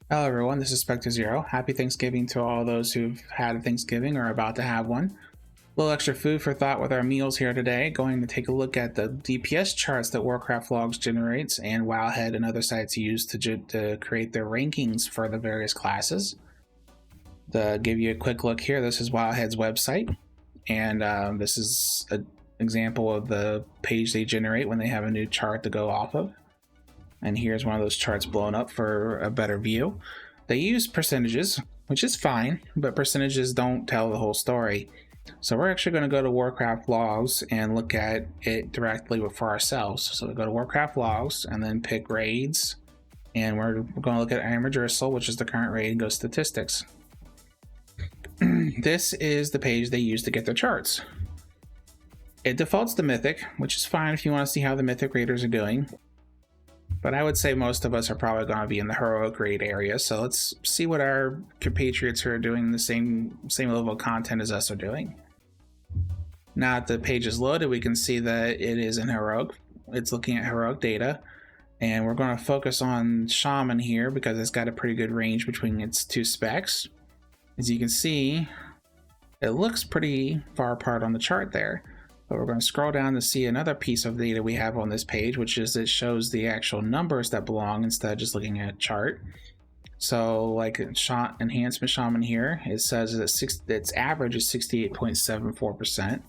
Hello everyone, this is Spectre Zero. Happy Thanksgiving to all those who've had a Thanksgiving or are about to have one. A little extra food for thought with our meals here today. Going to take a look at the DPS charts that Warcraftlogs generates and Wowhead and other sites use to create their rankings for the various classes. To give you a quick look here, this is Wowhead's website, and this is an example of the page they generate when they have a new chart to go off of. And here's one of those charts blown up for a better view. They use percentages, which is fine, but percentages don't tell the whole story. So we're actually going to go to Warcraft Logs and look at it directly for ourselves. So we go to Warcraft Logs and then pick raids, and we're going to look at Amagersul, which is the current raid, and go statistics. This is the page they use to get their charts. It defaults to Mythic, which is fine if you want to see how the Mythic raiders are doing. But I would say most of us are probably going to be in the heroic raid area, so let's see what our compatriots who are doing the same level of content as us are doing. Now that the page is loaded, we can see that it is in heroic. It's looking at heroic data, and we're going to focus on Shaman here because it's got a pretty good range between its two specs. As you can see, it looks pretty far apart on the chart there. But we're going to scroll down to see another piece of data we have on this page, which is it shows the actual numbers that belong instead of just looking at a chart. So like Enhancement Shaman here, it says that its average is 68.74%.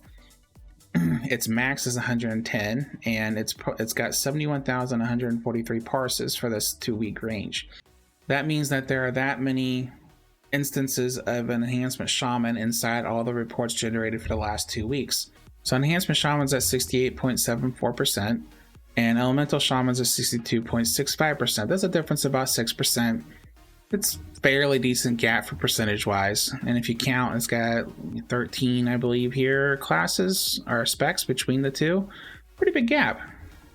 Its max is 110, and it's got 71,143 parses for this 2-week range. That means that there are that many instances of an Enhancement Shaman inside all the reports generated for the last 2 weeks. So Enhancement Shaman's at 68.74%, and Elemental Shaman's at 62.65%. That's a difference of about 6%. It's fairly decent gap for percentage-wise, and if you count, it's got 13, I believe, here classes or specs between the two. Pretty big gap.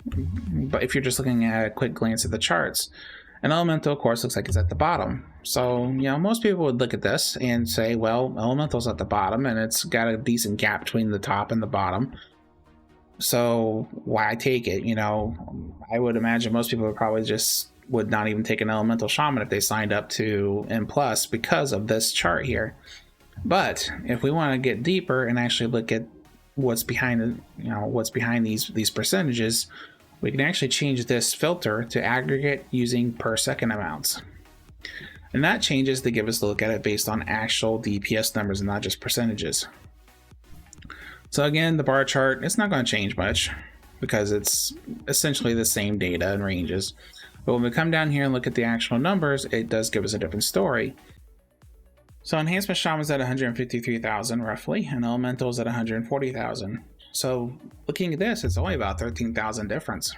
But if you're just looking at a quick glance at the charts, and Elemental, of course, looks like it's at the bottom. So, most people would look at this and say, well, Elemental's at the bottom, and it's got a decent gap between the top and the bottom. So, why take it? I would imagine most people would not even take an Elemental Shaman if they signed up to M+, because of this chart here. But, if we want to get deeper and actually look at what's behind these percentages, we can actually change this filter to aggregate using per second amounts. And that changes to give us a look at it based on actual DPS numbers and not just percentages. So again, the bar chart, it's not going to change much because it's essentially the same data and ranges. But when we come down here and look at the actual numbers, it does give us a different story. So Enhancement Shaman's at 153,000 roughly, and Elemental's at 140,000. So looking at this, it's only about 13,000 difference.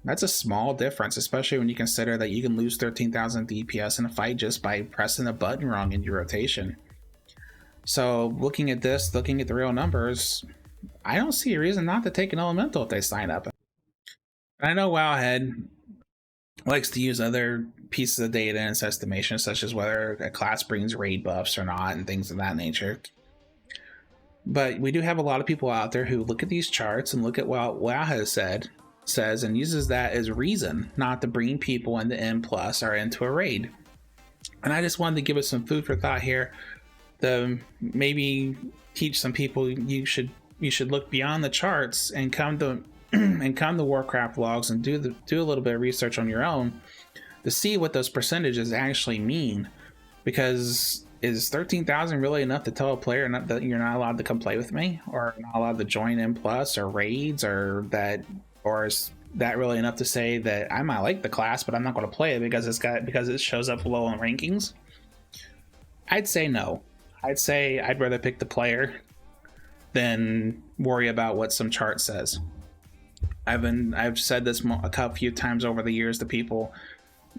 That's a small difference, especially when you consider that you can lose 13,000 DPS in a fight just by pressing a button wrong in your rotation. So looking at this, looking at the real numbers, I don't see a reason not to take an Elemental if they sign up. I know Wowhead likes to use other pieces of data in its estimation, such as whether a class brings raid buffs or not and things of that nature. But we do have a lot of people out there who look at these charts and look at what Wowhead says and uses that as reason not to bring people into M+ or into a raid. And I just wanted to give us some food for thought here to maybe teach some people you should look beyond the charts and come to Warcraft Logs and do a little bit of research on your own to see what those percentages actually mean. Because is 13,000 really enough to tell a player that you're not allowed to come play with me, or not allowed to join M+ or raids, or is that really enough to say that I might like the class but I'm not going to play it because it shows up low in rankings? I'd say no. I'd say I'd rather pick the player than worry about what some chart says. I've said this a few times over the years to people,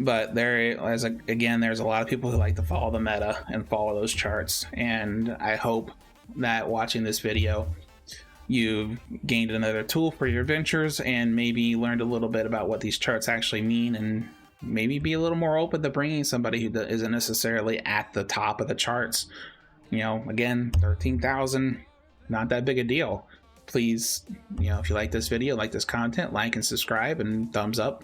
but there's a lot of people who like to follow the meta and follow those charts, and I hope that watching this video you've gained another tool for your ventures and maybe learned a little bit about what these charts actually mean, and maybe be a little more open to bringing somebody who isn't necessarily at the top of the charts. Again, 13,000, not that big a deal. Please, if you like this video, like this content, like and subscribe and thumbs up.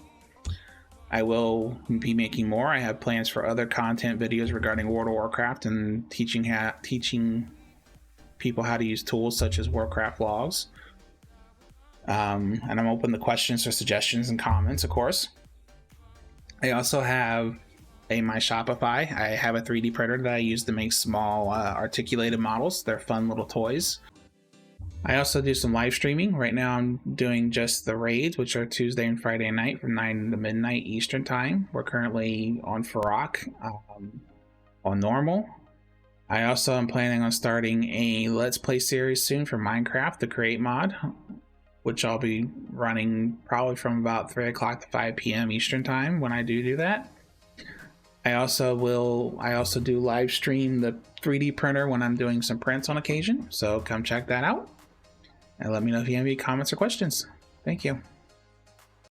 I will be making more. I have plans for other content videos regarding World of Warcraft and teaching people how to use tools such as Warcraftlogs. And I'm open to questions or suggestions and comments, of course. I also have my Shopify. I have a 3D printer that I use to make small articulated models. They're fun little toys. I also do some live streaming. Right now I'm doing just the raids, which are Tuesday and Friday night from 9 to midnight Eastern time. We're currently on Farok, on normal. I also am planning on starting a Let's Play series soon for Minecraft, the Create mod, which I'll be running probably from about 3 o'clock to 5 p.m. Eastern time when I do that. I also do live stream the 3D printer when I'm doing some prints on occasion, so come check that out. And let me know if you have any comments or questions. Thank you.